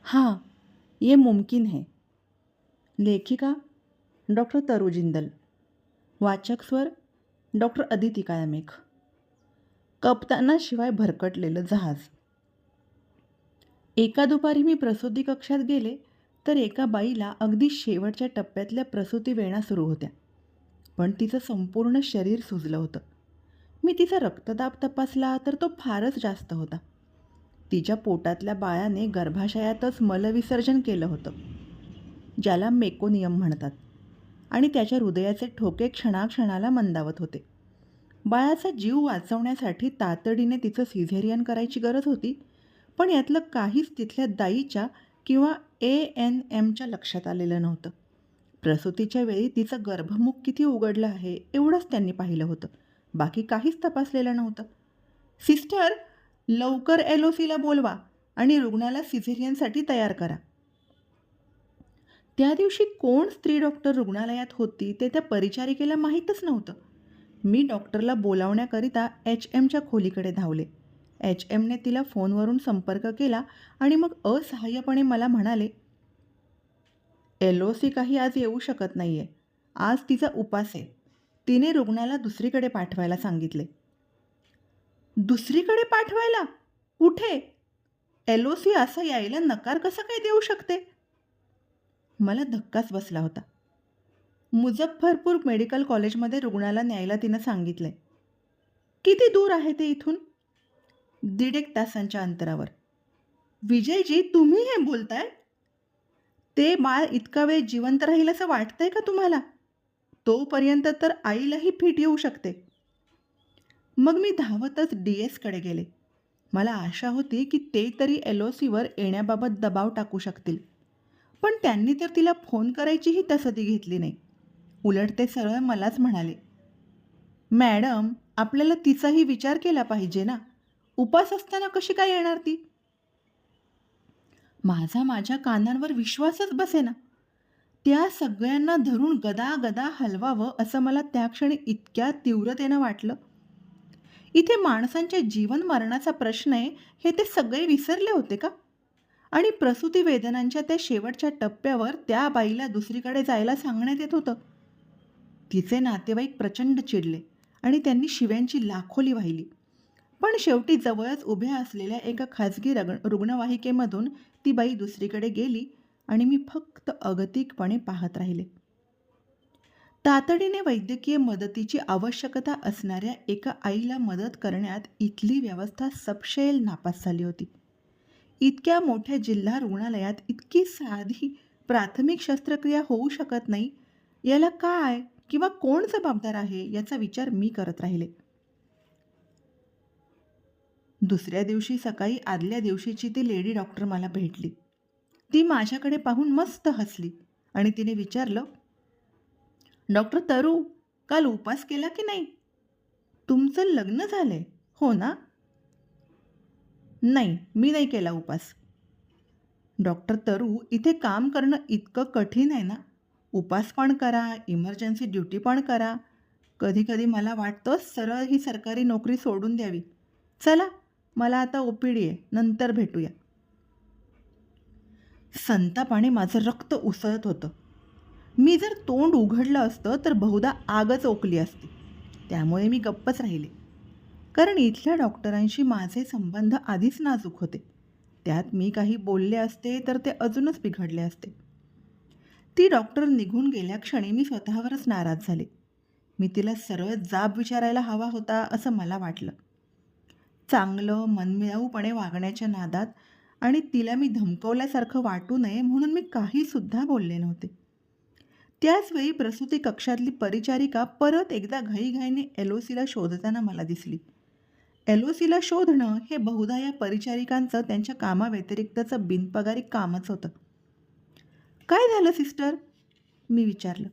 हाँ, ये मुमकिन है. लेखिका डॉक्टर तरु जिंदल. वाचक स्वर डॉक्टर अदिती काळमेघ. कप्तानाशिवाय भरकटलेलं जहाज. एका दुपारी मी प्रसूती कक्षात गेले तर एका बाईला अगदी शेवटच्या टप्प्यातल्या प्रसूती वेदना सुरू होत्या. पण तिचं संपूर्ण शरीर सुजलं होतं. मी तिचा रक्तदाब तपासला तर तो फारच जास्त होता. तिच्या पोटातल्या बाळाने गर्भाशयातच मलविसर्जन केलं होतं, ज्याला मेकोनियम म्हणतात, आणि त्याच्या हृदयाचे ठोके क्षणाक्षणाला मंदावत होते. बाळाचा जीव वाचवण्यासाठी तातडीने तिचं सिझेरियन करायची गरज होती, पण यातलं काहीच तिथल्या दाईच्या किंवा ANMच्या लक्षात आलेलं नव्हतं. प्रसूतीच्या वेळी तिचं गर्भमुख किती उघडलं आहे एवढंच त्यांनी पाहिलं होतं. बाकी काहीच तपासलेलं नव्हतं. सिस्टर, लवकर LOCला बोलवा आणि रुग्णाला सिझेरियनसाठी तयार करा. त्या दिवशी कोण स्त्री डॉक्टर रुग्णालयात होती ते त्या परिचारिकेला माहीतच नव्हतं. मी डॉक्टरला बोलावण्याकरिता HMच्या खोलीकडे धावले. HMने तिला फोनवरून संपर्क केला आणि मग असहाय्यपणे मला म्हणाले, LOC काही आज येऊ शकत नाही आहे. आज तिचा उपास आहे. तिने रुग्णाला दुसरीकडे पाठवायला सांगितले. दुसरीकडे पाठवायला? कुठे? LOC असं यायला नकार कसा काय देऊ शकते? मला धक्काच बसला होता. मुझफ्फरपूर मेडिकल कॉलेजमध्ये रुग्णाला न्यायला तिनं सांगितलंय. किती दूर आहे ते इथून? 1.5 तासांच्या अंतरावर. विजयजी, तुम्ही हे बोलताय? ते बाळ इतका वेळ जिवंत राहील असं वाटतंय का तुम्हाला? तोपर्यंत तर आईलाही फिट येऊ शकते. मग मी धावतच DSकडे गेले. मला आशा होती की ते तरी LOCवर येण्याबाबत दबाव टाकू शकतील. पण त्यांनी तर तिला फोन करायचीही तसदी घेतली नाही. उलट ते सरळ मलाच म्हणाले, मॅडम, आपल्याला तिचाही विचार केला पाहिजे ना. उपास असताना कशी काय येणार ती? माझ्या कानांवर विश्वासच बसेना. त्या सगळ्यांना धरून गदा हलवावं असं मला त्या क्षणी इतक्या तीव्रतेनं वाटलं. इथे माणसांच्या जीवन मरणाचा प्रश्न आहे हे ते सगळे विसरले होते का? आणि प्रसूती वेदनांच्या त्या शेवटच्या टप्प्यावर त्या बाईला दुसरीकडे जायला सांगण्यात येत होतं. तिचे नातेवाईक प्रचंड चिडले आणि त्यांनी शिव्यांची लाखोली वाहिली. पण शेवटी जवळच उभ्या असलेल्या एका खाजगी रुग्णवाहिकेमधून ती बाई दुसरीकडे गेली आणि मी फक्त अगतिकपणे पाहत राहिले. तातडीने वैद्यकीय मदतीची आवश्यकता असणाऱ्या एका आईला मदत करण्यात इथली व्यवस्था सपशेल नापास झाली होती. इतक्या मोठ्या जिल्हा रुग्णालयात इतकी साधी प्राथमिक शस्त्रक्रिया होऊ शकत नाही, याला काय किंवा कोण जबाबदार आहे याचा विचार मी करत राहिले. दुसऱ्या दिवशी सकाळी आदल्या दिवशीची ती लेडी डॉक्टर मला भेटली. ती माझ्याकडे पाहून मस्त हसली आणि तिने विचारलं, डॉक्टर तरु, काल उपास केला की नाही? तुमचं लग्न झालंय हो ना? नाही, मी नाही केला उपास. डॉक्टर तरु, इथे काम करणं इतकं कठीण आहे ना. उपास पण करा, इमर्जन्सी ड्युटी पण करा. कधी कधी मला वाटतं सरळ ही सरकारी नोकरी सोडून द्यावी. चला, मला आता OPD आहे, नंतर भेटूया. संतापाने माझं रक्त उसळत होतं. मी जर तोंड उघडलं असतं तर बहुधा आगच ओकली असती. त्यामुळे मी गप्पच राहिले. कारण इथल्या डॉक्टरांशी माझे संबंध आधीच नाजूक होते. त्यात मी काही बोलले असते तर ते अजूनच बिघडले असते. ती डॉक्टर निघून गेल्या क्षणी मी स्वतःवरच नाराज झाले. मी तिला सरळ जाब विचारायला हवा होता असं मला वाटलं. चांगलं मनमिळाऊपणे वागण्याच्या नादात आणि तिला मी धमकवल्यासारखं वाटू नये म्हणून मी काहीसुद्धा बोलले नव्हते. त्याचवेळी प्रसूती कक्षातली परिचारिका परत एकदा घाईघाईने LOCला शोधताना मला दिसली. LOCला शोधणं हे बहुधा या परिचारिकांचं त्यांच्या कामाव्यतिरिक्तचं बिनपगारी कामच होतं. काय झालं सिस्टर? मी विचारलं.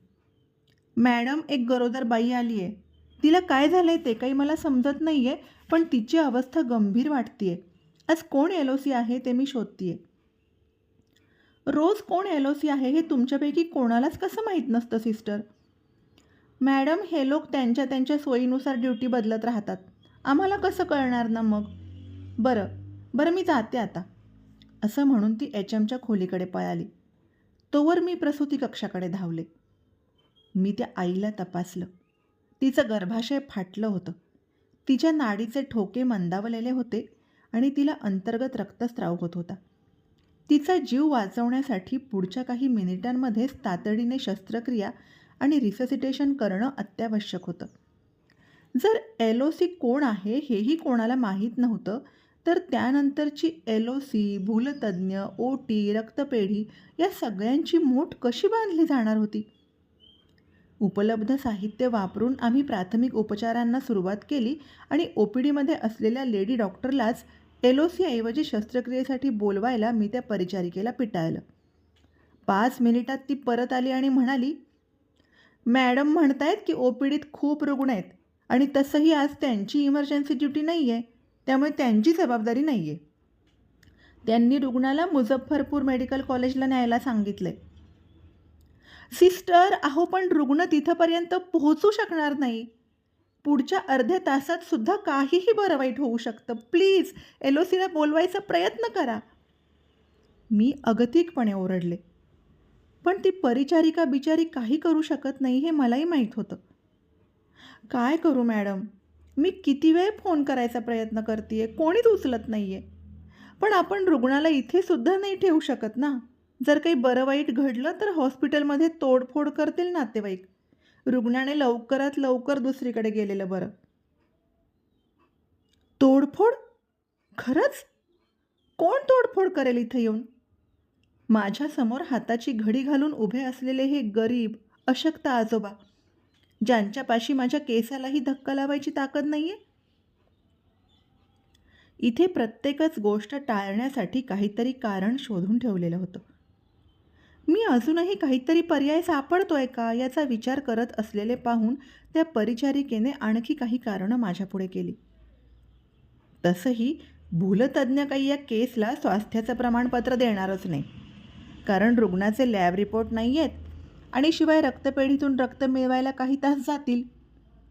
मॅडम, एक गरोदर बाई आली आहे. तिला काय झालंय ते काही मला समजत नाही आहे, पण तिची अवस्था गंभीर वाटतीये. आज कोण LOC आहे ते मी शोधतीये. रोज कोण LOC आहे हे तुमच्यापैकी कोणालाच कसं माहीत नसतं सिस्टर? मॅडम, हे लोक त्यांच्या त्यांच्या सोयीनुसार ड्युटी बदलत राहतात. आम्हाला कसं कळणार ना मग? बरं मी जाते आता. असं म्हणून ती HMच्या खोलीकडे पळाली. तोवर मी प्रसूती कक्षाकडे धावले. मी त्या आईला तपासलं. तिचं गर्भाशय फाटलं होतं. तिच्या नाडीचे ठोके मंदावलेले होते आणि तिला अंतर्गत रक्तस्राव होत होता. तिचा जीव वाचवण्यासाठी पुढच्या काही मिनिटांमध्येच तातडीने शस्त्रक्रिया आणि रिससिटेशन करणं अत्यावश्यक होतं. जर LOC कोण आहे हेही कोणाला माहीत नव्हतं, तर त्यानंतरची LOC, भूलतज्ज्ञ, OT, रक्तपेढी या सगळ्यांची मूठ कशी बांधली जाणार होती? उपलब्ध साहित्य वापरून आम्ही प्राथमिक उपचारांना सुरुवात केली आणि OPDमध्ये असलेल्या लेडी डॉक्टरलाच LOC ऐवजी शस्त्रक्रियेसाठी बोलवायला मी त्या परिचारिकेला पिटाळलं. 5 मिनिटात ती परत आली आणि म्हणाली, मॅडम म्हणतायत की OPDत खूप रुग्ण आहेत आणि तसंही आज त्यांची इमर्जन्सी ड्युटी नाही आहे, त्यामुळे त्यांची जबाबदारी नाही आहे. त्यांनी रुग्णाला मुझफ्फरपूर मेडिकल कॉलेजला न्यायला सांगितलंय. सिस्टर, अहो पण रुग्ण तिथंपर्यंत पोहोचू शकणार नाही. पुढच्या अर्ध्या तासात सुद्धा काहीही बरं वाईट होऊ शकतं. प्लीज LOCला बोलवायचा प्रयत्न करा. मी अगतिकपणे ओरडले. पण ती परिचारिका बिचारी काही करू शकत नाही हे मलाही माहीत होतं. काय करू मॅडम? मी किती वेळ फोन करायचा प्रयत्न करते, कोणीच उचलत नाही आहे. पण आपण रुग्णाला इथे सुद्धा नाही ठेवू शकत ना. जर काही बरं वाईट घडलं तर हॉस्पिटलमध्ये तोडफोड करतील नातेवाईक. रुग्णाने लवकरात लवकर दुसरीकडे गेलेलं बरं. तोडफोड? खरंच? कोण तोडफोड करेल इथं येऊन? माझ्यासमोर हाताची घडी घालून उभे असलेले हे गरीब अशक्त आजोबा, ज्यांच्यापाशी माझ्या केसालाही धक्का लावायची ताकद नाही आहे. इथे प्रत्येकच गोष्ट टाळण्यासाठी काहीतरी कारण शोधून ठेवलेलं होतं. मी अजूनही काहीतरी पर्याय सापडतोय का याचा विचार करत असलेले पाहून त्या परिचारिकेने आणखी काही कारणं माझ्यापुढे केली. तसंही भूलतज्ज्ञ काही या केसला स्वास्थ्याचं प्रमाणपत्र देणारच नाही, कारण रुग्णाचे लॅब रिपोर्ट नाही आहेत आणि शिवाय रक्तपेढीतून रक्त मिळवायला काही तास जातील.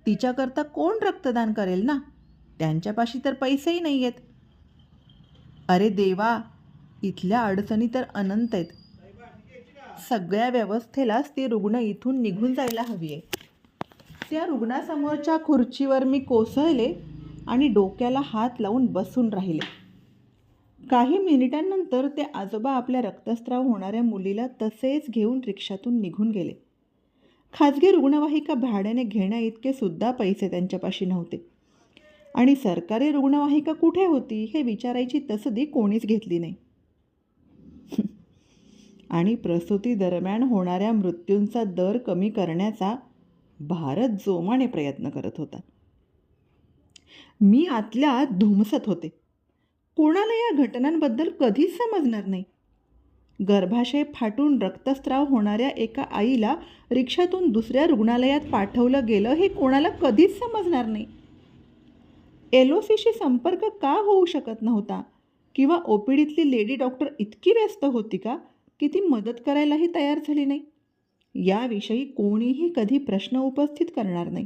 तिच्याकरता कोण रक्तदान करेल ना? त्यांच्यापाशी तर पैसेही नाही आहेत. अरे देवा, इथल्या अडचणी तर अनंत आहेत. सगळ्या व्यवस्थेलाच ती रुग्ण इथून निघून जायला हवी आहे. त्या रुग्णासमोरच्या खुर्चीवर मी कोसळले आणि डोक्याला हात लावून बसून राहिले. काही मिनिटांनंतर ते आजोबा आपल्या रक्तस्राव होणाऱ्या मुलीला तसेच घेऊन रिक्षातून निघून गेले. खाजगी रुग्णवाहिका भाड्याने घेण्या इतके सुद्धा पैसे त्यांच्यापाशी नव्हते आणि सरकारी रुग्णवाहिका कुठे होती हे विचारायची तसदी कोणीच घेतली नाही. आणि प्रसूती दरम्यान होणाऱ्या मृत्यूंचा दर कमी करण्याचा भारत जोमाने प्रयत्न करत होता. मी आतल्या आत धुमसत होते. कोणाला या घटनांबद्दल कधीच समजणार नाही. गर्भाशय फाटून रक्तस्राव होणाऱ्या एका आईला रिक्षातून दुसऱ्या रुग्णालयात पाठवलं गेलं हे कोणाला कधीच समजणार नाही. LOCशी संपर्क का होऊ शकत नव्हता किंवा OPDतली लेडी डॉक्टर इतकी व्यस्त होती का की ती मदत करायलाही तयार झाली नाही, याविषयी कोणीही कधी प्रश्न उपस्थित करणार नाही.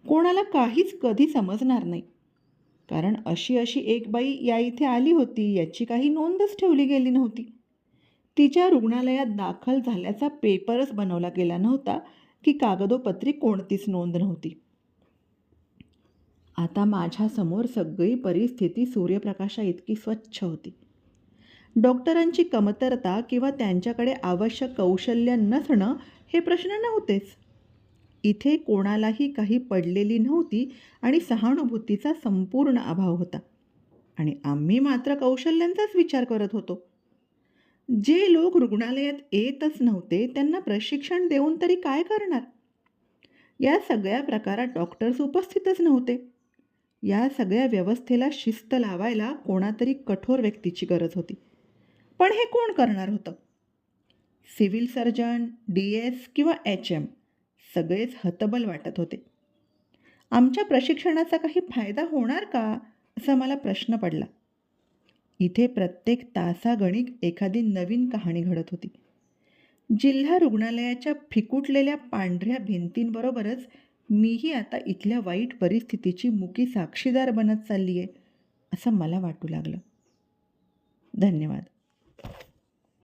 कोणाला काहीच कधी समजणार नाही, कारण अशी एक बाई या इथे आली होती याची काही नोंदच ठेवली गेली नव्हती. तिच्या रुग्णालयात दाखल झाल्याचा पेपरच बनवला गेला नव्हता की कागदोपत्री कोणतीच नोंद नव्हती. आता माझ्यासमोर सगळी परिस्थिती सूर्यप्रकाशा इतकी स्वच्छ होती. डॉक्टरांची कमतरता किंवा त्यांच्याकडे आवश्यक कौशल्य नसणं हे प्रश्न नव्हतेच. इथे कोणालाही काही पडलेली नव्हती आणि सहानुभूतीचा संपूर्ण अभाव होता आणि आम्ही मात्र कौशल्यांचाच विचार करत होतो. जे लोक रुग्णालयात येतच नव्हते त्यांना प्रशिक्षण देऊन तरी काय करणार? या सगळ्या प्रकारात डॉक्टर्स उपस्थितच नव्हते. या सगळ्या व्यवस्थेला शिस्त लावायला कोणातरी कठोर व्यक्तीची गरज होती. पण हे कोण करणार होतं? सिव्हिल सर्जन, DS किंवा HM सगळेच हतबल वाटत होते. आमच्या प्रशिक्षणाचा काही फायदा होणार का असा मला प्रश्न पडला. इथे प्रत्येक तासागणिक एखादी नवीन कहाणी घडत होती. जिल्हा रुग्णालयाच्या फिकुटलेल्या पांढऱ्या भिंतींबरोबरच मीही आता इथल्या वाईट परिस्थितीची मुकी साक्षीदार बनत चालली आहे असं मला वाटू लागलं. धन्यवाद.